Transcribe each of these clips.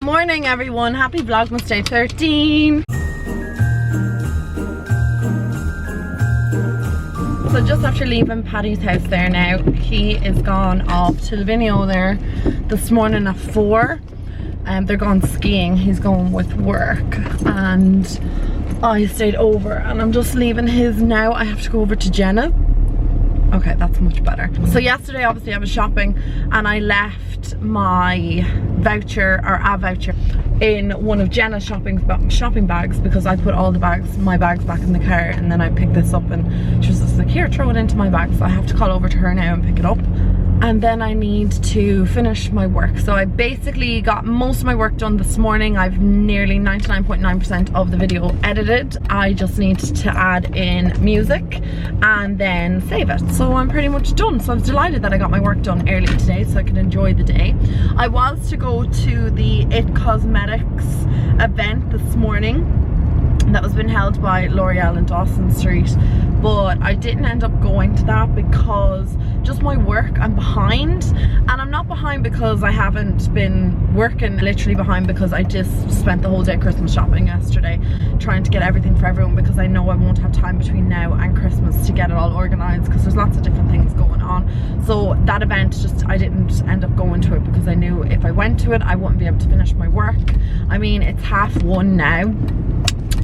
Morning everyone, happy Vlogmas day 13. So just after leaving Paddy's house there now, he is gone off to Lavinio there this morning at 4. They're gone skiing, he's going with work, and I stayed over and I'm just leaving his now. I have to go over to Jenna. Okay, that's much better. So yesterday obviously I was shopping and I left my voucher, or a voucher, in one of Jenna's shopping bags, because I put all my bags back in the car, and then I picked this up and she was just like, here, throw it into my bag. So I have to call over to her now and pick it up. And then I need to finish my work. So I basically got most of my work done this morning. I've nearly 99.9% of the video edited. I just need to add in music and then save it. So I'm pretty much done. So I was delighted that I got my work done early today so I could enjoy the day. I was to go to the It Cosmetics event this morning that was being held by L'Oreal in Dawson Street, but I didn't end up going to that because just my work, I'm behind. And I'm not behind because I haven't been working, literally behind because I just spent the whole day Christmas shopping yesterday, trying to get everything for everyone, because I know I won't have time between now and Christmas to get it all organized, because there's lots of different things going on. So that event, just I didn't end up going to it because I knew if I went to it I wouldn't be able to finish my work. I mean, it's 1:30 now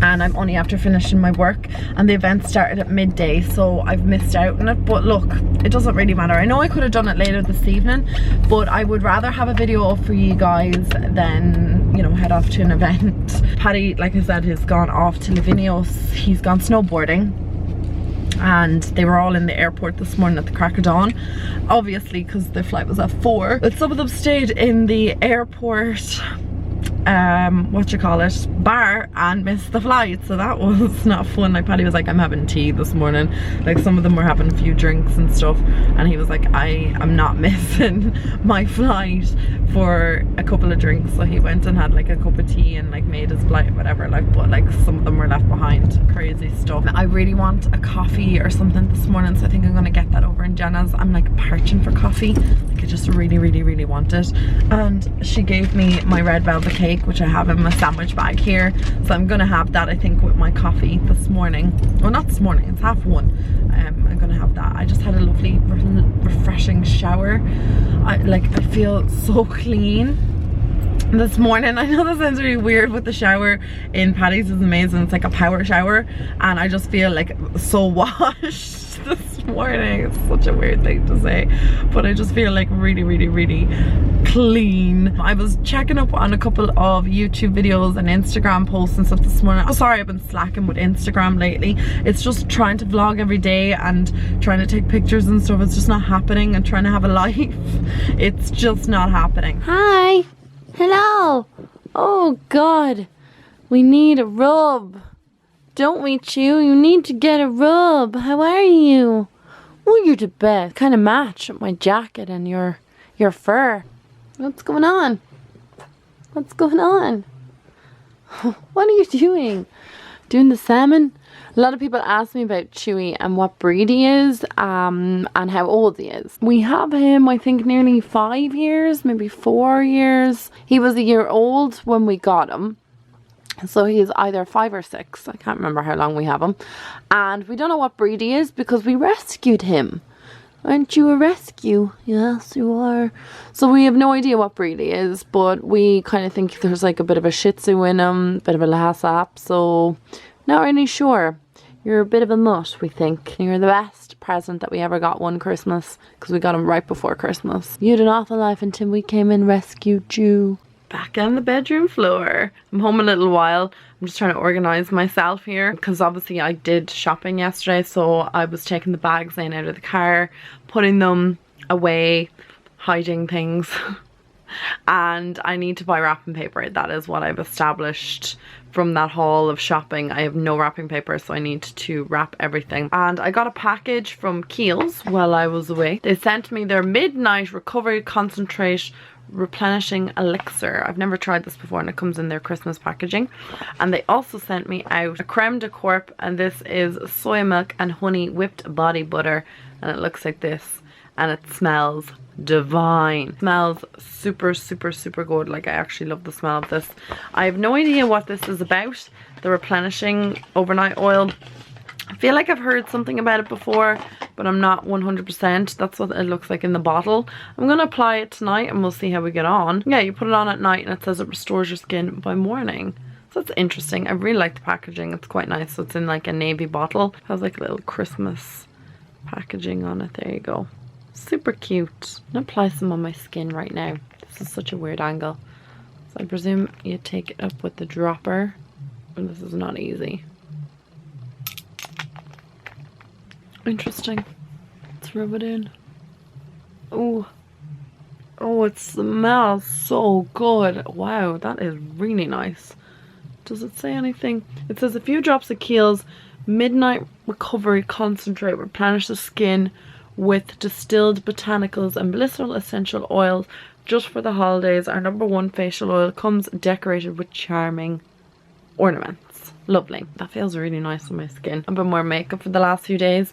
and I'm only after finishing my work, and the event started at midday, so I've missed out on it. But look, it doesn't really matter. I know I could have done it later this evening, but I would rather have a video up for you guys than, you know, head off to an event. Paddy, like I said, has gone off to Lavinio. He's gone snowboarding, and they were all in the airport this morning at the crack of dawn, obviously because the flight was at 4. But some of them stayed in the airport bar and missed the flight, so that was not fun. Like, Paddy was like, I'm having tea this morning. Like, some of them were having a few drinks and stuff, and he was like, I am not missing my flight for a couple of drinks. So he went and had like a cup of tea and like made his flight, whatever. Like, but like some of them were left behind. Crazy stuff. I really want a coffee or something this morning, so I think I'm gonna get that over in Jenna's. I'm like parching for coffee. Like, I just really want it. And she gave me my red velvet cake, which I have in my sandwich bag here, so I'm gonna have that, I think, with my coffee this morning. Well, not this morning, it's 1:30. I'm gonna have that. I just had a lovely refreshing shower. I feel so clean this morning. I know that sounds really weird, but the shower in Paddy's is amazing. It's like a power shower, and I just feel like so washed this morning. It's such a weird thing to say, but I just feel like really clean. I was checking up on a couple of YouTube videos and Instagram posts and stuff this morning. Oh, sorry, I've been slacking with Instagram lately. It's just trying to vlog every day and trying to take pictures and stuff. It's just not happening, and trying to have a life, it's just not happening. Hi. Hello. Oh God, we need a rub, don't we, Chew? You need to get a rub. How are you? Oh, you're the best. Kind of match my jacket and your fur. What's going on? What's going on? What are you doing? Doing the salmon? A lot of people ask me about Chewy and what breed he is, and how old he is. We have him, I think, nearly 5 years, maybe 4 years. He was a year old when we got him, so he's either 5 or 6. I can't remember how long we have him. And we don't know what breed he is because we rescued him. Aren't you a rescue? Yes, you are. So we have no idea what breed he is, but we kind of think there's like a bit of a Shih Tzu in him, a bit of a Lhasa, so not really sure. You're a bit of a mutt, we think. You're the best present that we ever got one Christmas, because we got him right before Christmas. You had an awful life until we came and rescued you. Back on the bedroom floor. I'm home a little while. I'm just trying to organize myself here, because obviously I did shopping yesterday, so I was taking the bags in out of the car, putting them away, hiding things. And I need to buy wrapping paper. That is what I've established from that haul of shopping. I have no wrapping paper, so I need to wrap everything. And I got a package from Kiehl's while I was away. They sent me their Midnight Recovery Concentrate Replenishing Elixir. I've never tried this before, and it comes in their Christmas packaging. And they also sent me out a creme de corp, and this is soy milk and honey whipped body butter, and it looks like this. and it smells divine. Smells super, super, super good. Like, I actually love the smell of this. I have no idea what this is about, the replenishing overnight oil. I feel like I've heard something about it before, but I'm not 100%. That's what it looks like in the bottle. I'm going to apply it tonight and we'll see how we get on. Yeah, you put it on at night and it says it restores your skin by morning. So that's interesting. I really like the packaging. It's quite nice. So it's in like a navy bottle. It has like a little Christmas packaging on it. There you go. Super cute. I'm going to apply some on my skin right now. This is such a weird angle. So I presume you take it up with the dropper. And this is not easy. Interesting. Let's rub it in. Oh. Oh, it smells so good. Wow, that is really nice. Does it say anything? It says a few drops of Kiehl's Midnight Recovery Concentrate replenish the skin with distilled botanicals and blissful essential oils just for the holidays. Our #1 facial oil comes decorated with charming ornaments. Lovely. That feels really nice on my skin. I've been wearing makeup for the last few days.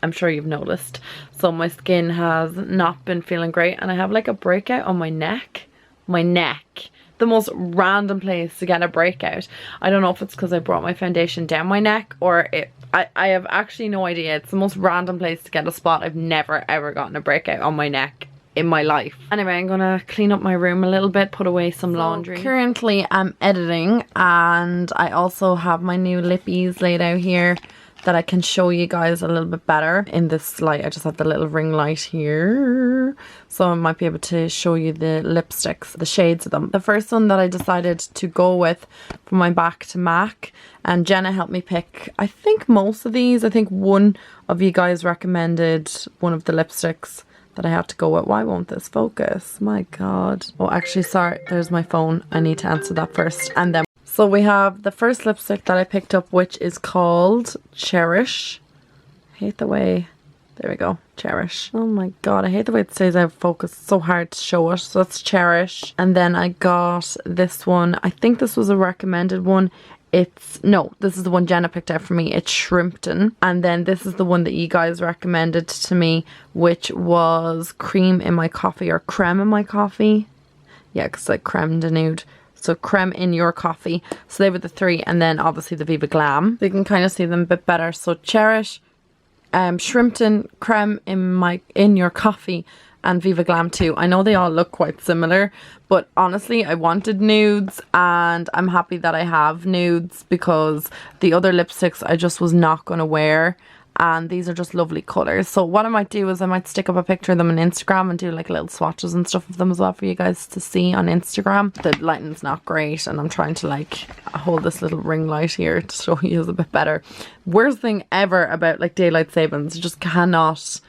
I'm sure you've noticed. So my skin has not been feeling great and I have like a breakout on my neck. My neck. The most random place to get a breakout. I don't know if it's because I brought my foundation down my neck or I have actually no idea. It's the most random place to get a spot. I've never ever gotten a breakout on my neck in my life. Anyway, I'm gonna clean up my room a little bit, put away some laundry. Currently I'm editing and I also have my new lippies laid out here that I can show you guys a little bit better in this light. I just have the little ring light here, so I might be able to show you the lipsticks, the shades of them. The first one that I decided to go with for my back to Mac, and Jenna helped me pick I think most of these. I think one of you guys recommended one of the lipsticks that I had to go with. Why won't this focus? My god. Oh, actually, sorry, there's my phone. I need to answer that first. And then so we have the first lipstick that I picked up, which is called Cherish. I hate the way, there we go, Cherish. Oh my god, I hate the way it stays out of focus. It's so hard to show it. So that's Cherish. And then I got this one. I think this was a recommended one. No, this is the one Jenna picked out for me. It's Shrimpton. And then this is the one that you guys recommended to me, which was Cream in My Coffee, or Creme in My Coffee. Yeah, because like creme de nude. So Creme in Your Coffee. So they were the three, and then obviously the Viva Glam. You can kind of see them a bit better. So Cherish, Shrimpton, Creme in Your Coffee, and Viva Glam 2. I know they all look quite similar, but honestly I wanted nudes and I'm happy that I have nudes because the other lipsticks I just was not going to wear. And these are just lovely colours. So what I might do is I might stick up a picture of them on Instagram and do like little swatches and stuff of them as well for you guys to see on Instagram. The lighting's not great and I'm trying to like hold this little ring light here to show you a bit better. Worst thing ever about like daylight savings, you just cannot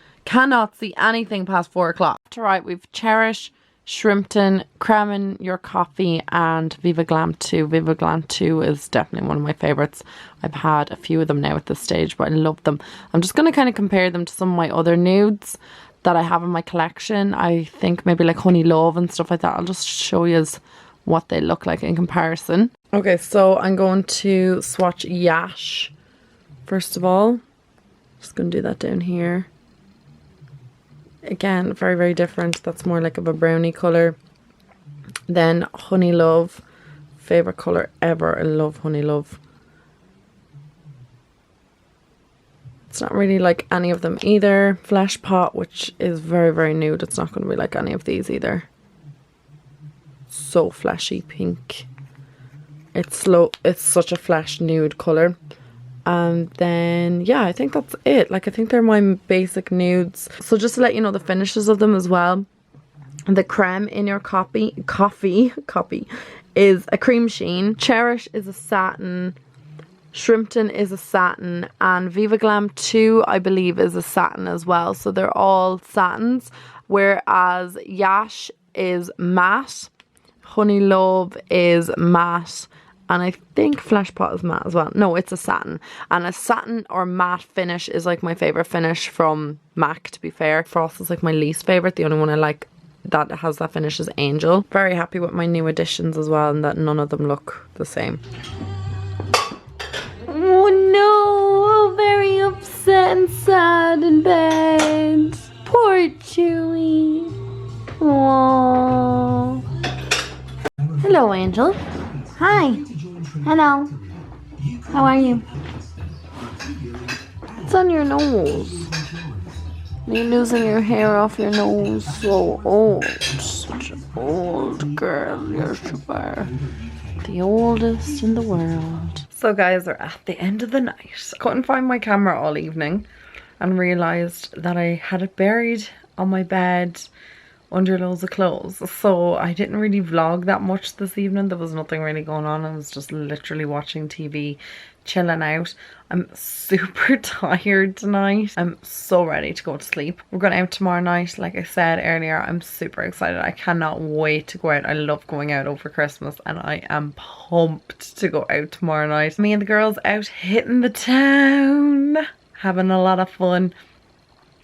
see anything past 4 o'clock. To right, we've Cherish, Shrimpton, Creme in Your Coffee, and Viva Glam 2. Viva Glam 2 is definitely one of my favourites. I've had a few of them now at this stage, but I love them. I'm just going to kind of compare them to some of my other nudes that I have in my collection. I think maybe like Honey Love and stuff like that. I'll just show you what they look like in comparison. Okay, so I'm going to swatch Yash first of all. Just going to do that down here. Again, very, very different. That's more like of a brownie colour. Then Honey Love. Favourite colour ever. I love Honey Love. It's not really like any of them either. Flesh Pot, which is very, very nude. It's not going to be like any of these either. So fleshy pink. It's such a flesh nude colour. And then yeah, I think that's it. Like I think they're my basic nudes. So just to let you know the finishes of them as well. The Creme in Your Coffee is a cream sheen. Cherish is a satin. Shrimpton is a satin, and Viva Glam 2 I believe is a satin as well. So they're all satins, whereas Yash is matte, Honey Love is matte, and I think Flesh Pot is matte as well. No, it's a satin. And a satin or matte finish is like my favourite finish from MAC, to be fair. Frost is like my least favourite. The only one I like that has that finish is Angel. Very happy with my new additions as well, and that none of them look the same. Oh no, very upset and sad in bed. Poor Chewy. Aww. Hello, Angel. Hi. Hello. How are you? It's on your nose. You're losing your hair off your nose. So old. Such an old girl. You're super. The oldest in the world. So guys, we're at the end of the night. Couldn't find my camera all evening and realised that I had it buried on my bed under loads of clothes. So I didn't really vlog that much this evening. There was nothing really going on. I was just literally watching TV, chilling out. I'm super tired tonight. I'm so ready to go to sleep. We're going out tomorrow night. Like I said earlier, I'm super excited. I cannot wait to go out. I love going out over Christmas and I am pumped to go out tomorrow night. Me and the girls out hitting the town, having a lot of fun.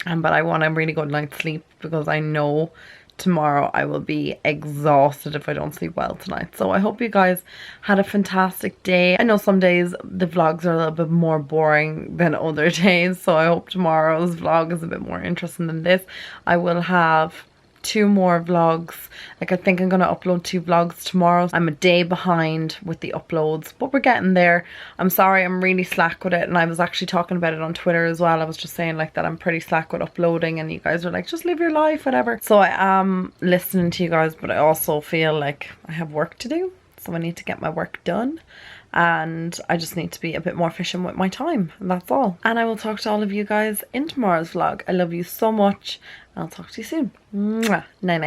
But I want a really good night's sleep because I know tomorrow I will be exhausted if I don't sleep well tonight. So I hope you guys had a fantastic day. I know some days the vlogs are a little bit more boring than other days, so I hope tomorrow's vlog is a bit more interesting than this. I will have 2 more vlogs. Like I think I'm gonna upload 2 vlogs tomorrow. I'm a day behind with the uploads, but we're getting there. I'm sorry, I'm really slack with it, and I was actually talking about it on Twitter as well. I was just saying like that I'm pretty slack with uploading, and you guys are like, just live your life, whatever. So I am listening to you guys, but I also feel like I have work to do, so I need to get my work done. And I just need to be a bit more efficient with my time, and that's all. And I will talk to all of you guys in tomorrow's vlog. I love you so much. I'll talk to you soon. Mwah. Night night.